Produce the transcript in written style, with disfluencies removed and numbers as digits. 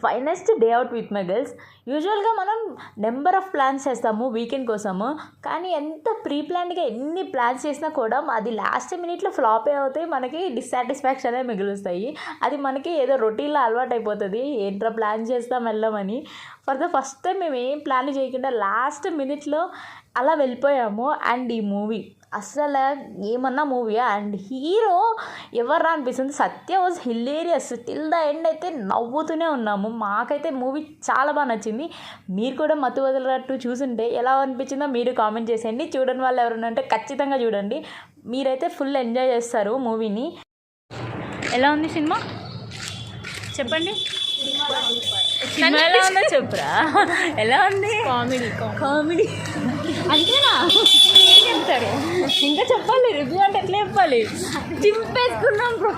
Finest day out with my girls. యూజువల్గా మనం number of plans చేస్తాము వీకెండ్ కోసము, కానీ ఎంత ప్రీ ప్లాన్డ్గా ఎన్ని ప్లాన్స్ చేసినా కూడా అది లాస్ట్ మినిట్లో ఫ్లాపే అవుతాయి, మనకి డిస్సాటిస్ఫాక్షన్ అనేది మిగులుస్తాయి. అది మనకి ఏదో రొటీన్లో అలవాటు అయిపోతుంది, ఏంట్రా ప్లాన్ చేస్తాం వెళ్ళమని. ఫర్ ద ఫస్ట్ టైం మేము ఏం ప్లాన్ చేయకుండా లాస్ట్ మినిట్లో అలా వెళ్ళిపోయాము. అండ్ ఈ మూవీ అసలు ఏమన్నా మూవీయా. అండ్ హీరో ఎవర్రా అనిపిస్తుంది. Satya was hilarious till the end. అయితే నవ్వుతూనే ఉన్నాము. మాకైతే మూవీ చాలా బాగా నచ్చింది. మీరు కూడా మత్తు వదలట్టు చూసుంటే ఎలా అనిపించిందో మీరు కామెంట్ చేసేయండి. చూడని వాళ్ళు ఎవరైనా ఉంటే ఖచ్చితంగా చూడండి, మీరైతే ఫుల్ ఎంజాయ్ చేస్తారు మూవీని. ఎలా ఉంది సినిమా చెప్పండి. సినిమా ఎలా ఉందో చెప్పురా. ఎలా ఉంది? కామెడీ అంతేనా? ఏం చెప్తారు ఇంకా చెప్పాలి. రివ్యూ అంటే ఎట్లా చెప్పాలి? చింపేసుకున్నాం బ్రో.